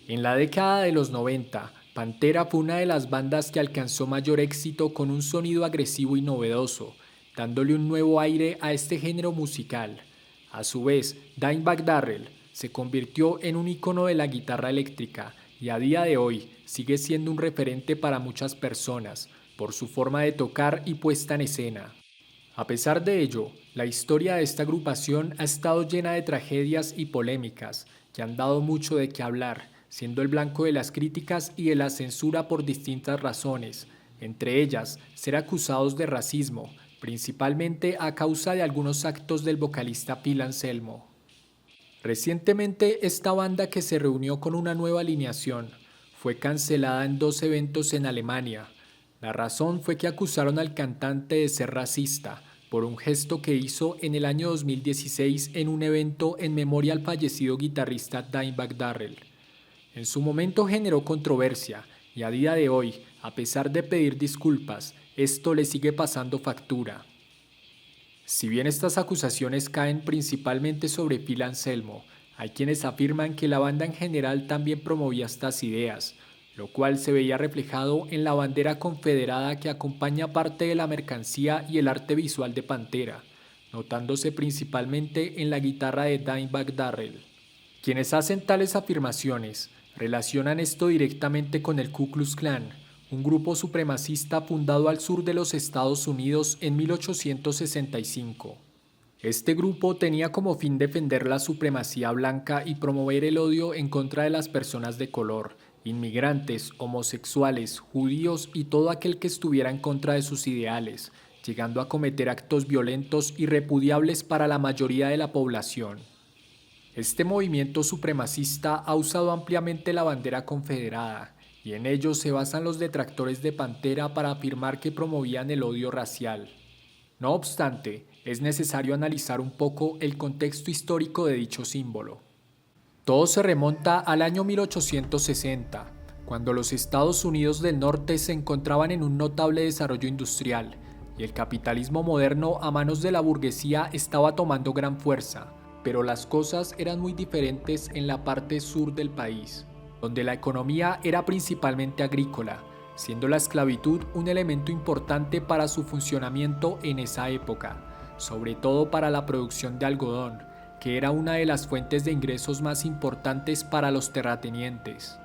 En la década de los 90, Pantera fue una de las bandas que alcanzó mayor éxito con un sonido agresivo y novedoso, dándole un nuevo aire a este género musical. A su vez, Dimebag Darrell se convirtió en un icono de la guitarra eléctrica y a día de hoy sigue siendo un referente para muchas personas por su forma de tocar y puesta en escena. A pesar de ello, la historia de esta agrupación ha estado llena de tragedias y polémicas que han dado mucho de qué hablar, siendo el blanco de las críticas y de la censura por distintas razones, entre ellas ser acusados de racismo, principalmente a causa de algunos actos del vocalista Phil Anselmo. Recientemente, esta banda, que se reunió con una nueva alineación, fue cancelada en dos eventos en Alemania. La razón fue que acusaron al cantante de ser racista por un gesto que hizo en el año 2016 en un evento en memoria al fallecido guitarrista Dimebag Darrell. En su momento generó controversia y a día de hoy, a pesar de pedir disculpas, esto le sigue pasando factura. Si bien estas acusaciones caen principalmente sobre Phil Anselmo, hay quienes afirman que la banda en general también promovía estas ideas, lo cual se veía reflejado en la bandera confederada que acompaña parte de la mercancía y el arte visual de Pantera, notándose principalmente en la guitarra de Dimebag Darrell. Quienes hacen tales afirmaciones relacionan esto directamente con el Ku Klux Klan, un grupo supremacista fundado al sur de los Estados Unidos en 1865. Este grupo tenía como fin defender la supremacía blanca y promover el odio en contra de las personas de color, inmigrantes, homosexuales, judíos y todo aquel que estuviera en contra de sus ideales, llegando a cometer actos violentos y repudiables para la mayoría de la población. Este movimiento supremacista ha usado ampliamente la bandera confederada, y en ello se basan los detractores de Pantera para afirmar que promovían el odio racial. No obstante, es necesario analizar un poco el contexto histórico de dicho símbolo. Todo se remonta al año 1860, cuando los Estados Unidos del Norte se encontraban en un notable desarrollo industrial, y el capitalismo moderno a manos de la burguesía estaba tomando gran fuerza, pero las cosas eran muy diferentes en la parte sur del país, donde la economía era principalmente agrícola, siendo la esclavitud un elemento importante para su funcionamiento en esa época, sobre todo para la producción de algodón, que era una de las fuentes de ingresos más importantes para los terratenientes.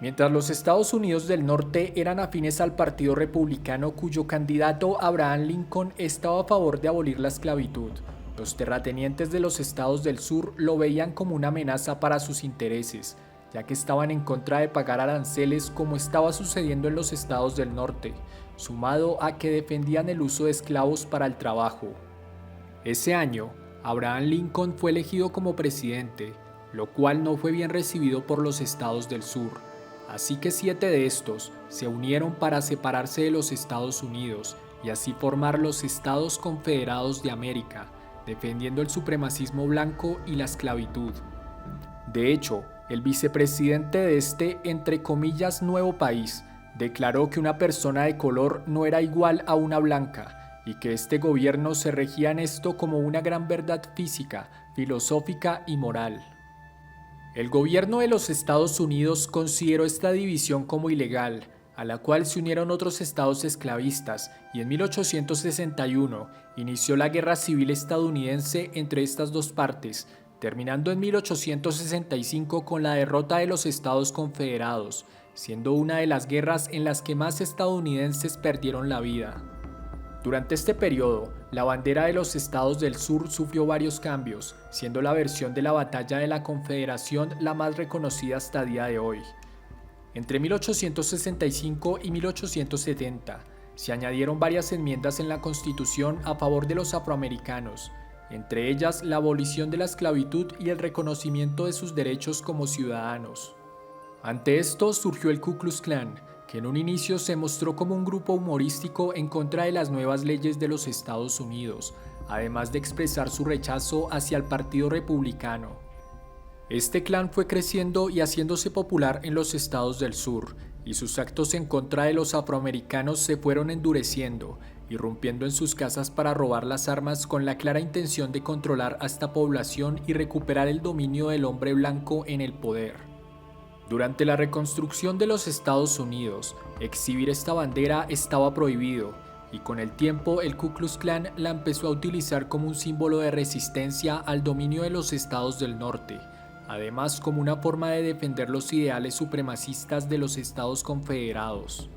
Mientras los Estados Unidos del Norte eran afines al Partido Republicano, cuyo candidato Abraham Lincoln estaba a favor de abolir la esclavitud, los terratenientes de los estados del sur lo veían como una amenaza para sus intereses, ya que estaban en contra de pagar aranceles como estaba sucediendo en los estados del norte, sumado a que defendían el uso de esclavos para el trabajo. Ese año, Abraham Lincoln fue elegido como presidente, lo cual no fue bien recibido por los estados del sur, así que 7 de estos se unieron para separarse de los Estados Unidos y así formar los Estados Confederados de América, defendiendo el supremacismo blanco y la esclavitud. De hecho, el vicepresidente de este, entre comillas, nuevo país, declaró que una persona de color no era igual a una blanca y que este gobierno se regía en esto como una gran verdad física, filosófica y moral. El gobierno de los Estados Unidos consideró esta división como ilegal, a la cual se unieron otros estados esclavistas, y en 1861 inició la Guerra Civil estadounidense entre estas dos partes, terminando en 1865 con la derrota de los Estados Confederados, siendo una de las guerras en las que más estadounidenses perdieron la vida. Durante este periodo, la bandera de los estados del sur sufrió varios cambios, siendo la versión de la Batalla de la Confederación la más reconocida hasta el día de hoy. Entre 1865 y 1870 se añadieron varias enmiendas en la Constitución a favor de los afroamericanos, entre ellas la abolición de la esclavitud y el reconocimiento de sus derechos como ciudadanos. Ante esto surgió el Ku Klux Klan, que en un inicio se mostró como un grupo humorístico en contra de las nuevas leyes de los Estados Unidos, además de expresar su rechazo hacia el Partido Republicano. Este clan fue creciendo y haciéndose popular en los estados del sur, y sus actos en contra de los afroamericanos se fueron endureciendo, irrumpiendo en sus casas para robar las armas con la clara intención de controlar a esta población y recuperar el dominio del hombre blanco en el poder. Durante la reconstrucción de los Estados Unidos, exhibir esta bandera estaba prohibido, y con el tiempo el Ku Klux Klan la empezó a utilizar como un símbolo de resistencia al dominio de los estados del norte, además como una forma de defender los ideales supremacistas de los Estados Confederados.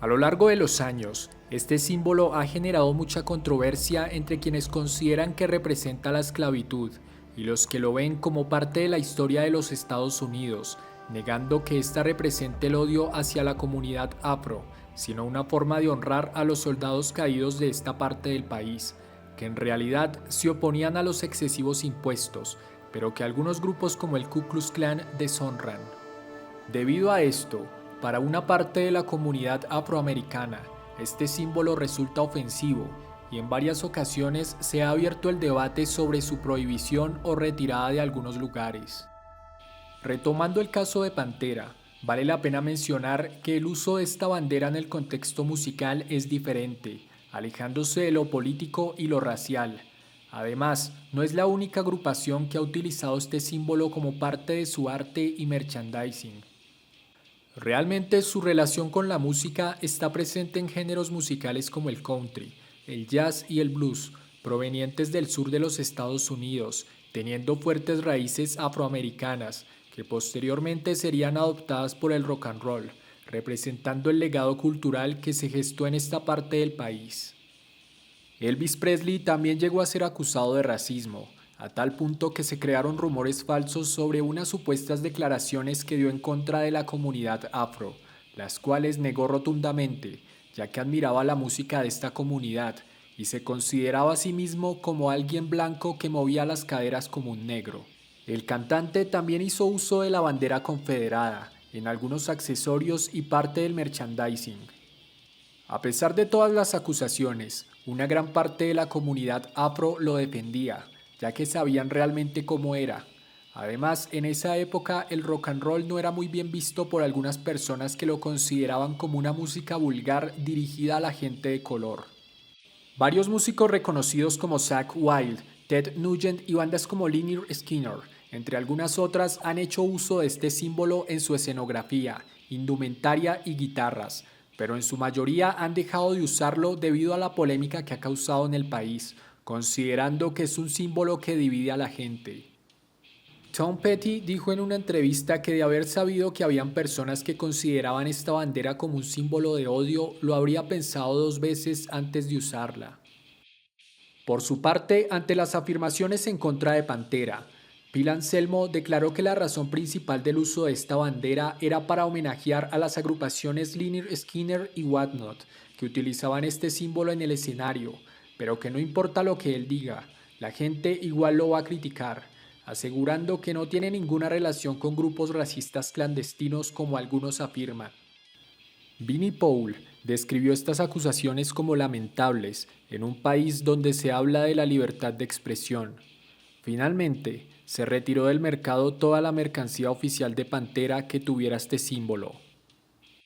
A lo largo de los años, este símbolo ha generado mucha controversia entre quienes consideran que representa la esclavitud y los que lo ven como parte de la historia de los Estados Unidos, negando que ésta represente el odio hacia la comunidad afro, sino una forma de honrar a los soldados caídos de esta parte del país, que en realidad se oponían a los excesivos impuestos, pero que algunos grupos como el Ku Klux Klan deshonran. Debido a esto, para una parte de la comunidad afroamericana, este símbolo resulta ofensivo y en varias ocasiones se ha abierto el debate sobre su prohibición o retirada de algunos lugares. Retomando el caso de Pantera, vale la pena mencionar que el uso de esta bandera en el contexto musical es diferente, alejándose de lo político y lo racial. Además, no es la única agrupación que ha utilizado este símbolo como parte de su arte y merchandising. Realmente su relación con la música está presente en géneros musicales como el country, el jazz y el blues, provenientes del sur de los Estados Unidos, teniendo fuertes raíces afroamericanas, que posteriormente serían adoptadas por el rock and roll, representando el legado cultural que se gestó en esta parte del país. Elvis Presley también llegó a ser acusado de racismo, a tal punto que se crearon rumores falsos sobre unas supuestas declaraciones que dio en contra de la comunidad afro, las cuales negó rotundamente, ya que admiraba la música de esta comunidad y se consideraba a sí mismo como alguien blanco que movía las caderas como un negro. El cantante también hizo uso de la bandera confederada en algunos accesorios y parte del merchandising. A pesar de todas las acusaciones, una gran parte de la comunidad afro lo defendía, ya que sabían realmente cómo era. Además, en esa época el rock and roll no era muy bien visto por algunas personas que lo consideraban como una música vulgar dirigida a la gente de color. Varios músicos reconocidos como Zakk Wylde, Ted Nugent y bandas como Lynyrd Skynyrd, entre algunas otras, han hecho uso de este símbolo en su escenografía, indumentaria y guitarras, pero en su mayoría han dejado de usarlo debido a la polémica que ha causado en el país, considerando que es un símbolo que divide a la gente. Tom Petty dijo en una entrevista que de haber sabido que habían personas que consideraban esta bandera como un símbolo de odio, lo habría pensado 2 veces antes de usarla. Por su parte, ante las afirmaciones en contra de Pantera, Phil Anselmo declaró que la razón principal del uso de esta bandera era para homenajear a las agrupaciones Lynyrd Skynyrd y Whatnot, que utilizaban este símbolo en el escenario, pero que no importa lo que él diga, la gente igual lo va a criticar, asegurando que no tiene ninguna relación con grupos racistas clandestinos como algunos afirman. Vinnie Paul describió estas acusaciones como lamentables en un país donde se habla de la libertad de expresión. Finalmente, se retiró del mercado toda la mercancía oficial de Pantera que tuviera este símbolo.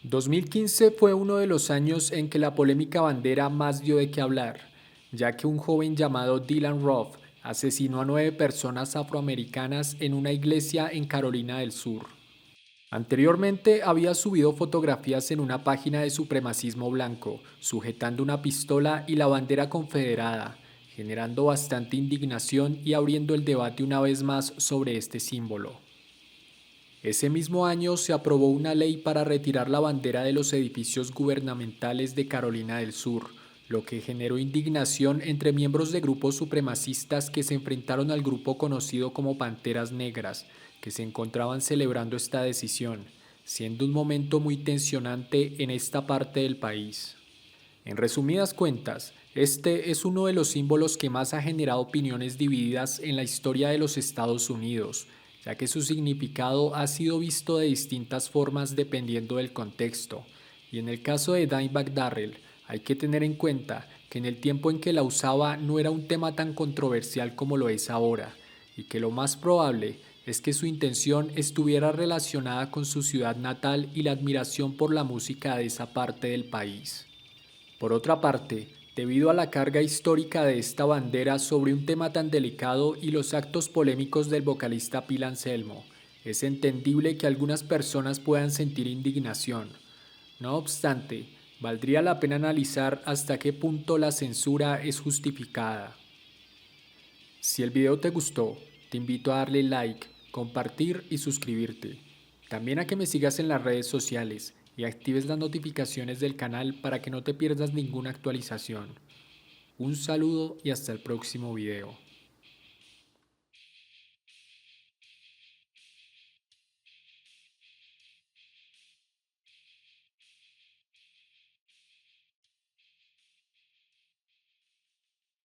2015 fue uno de los años en que la polémica bandera más dio de qué hablar, ya que un joven llamado Dylan Roof asesinó a 9 personas afroamericanas en una iglesia en Carolina del Sur. Anteriormente había subido fotografías en una página de supremacismo blanco, sujetando una pistola y la bandera confederada, generando bastante indignación y abriendo el debate una vez más sobre este símbolo. Ese mismo año se aprobó una ley para retirar la bandera de los edificios gubernamentales de Carolina del Sur, lo que generó indignación entre miembros de grupos supremacistas que se enfrentaron al grupo conocido como Panteras Negras, que se encontraban celebrando esta decisión, siendo un momento muy tensionante en esta parte del país. En resumidas cuentas, este es uno de los símbolos que más ha generado opiniones divididas en la historia de los Estados Unidos, ya que su significado ha sido visto de distintas formas dependiendo del contexto, y en el caso de Dimebag Darrell, hay que tener en cuenta que en el tiempo en que la usaba no era un tema tan controversial como lo es ahora, y que lo más probable es que su intención estuviera relacionada con su ciudad natal y la admiración por la música de esa parte del país. Por otra parte, debido a la carga histórica de esta bandera sobre un tema tan delicado y los actos polémicos del vocalista Phil Anselmo, Es entendible que algunas personas puedan sentir indignación. No obstante, valdría la pena analizar hasta qué punto la censura es justificada. Si el video te gustó, te invito a darle like, compartir y suscribirte. También a que me sigas en las redes sociales y actives las notificaciones del canal para que no te pierdas ninguna actualización. Un saludo y hasta el próximo video.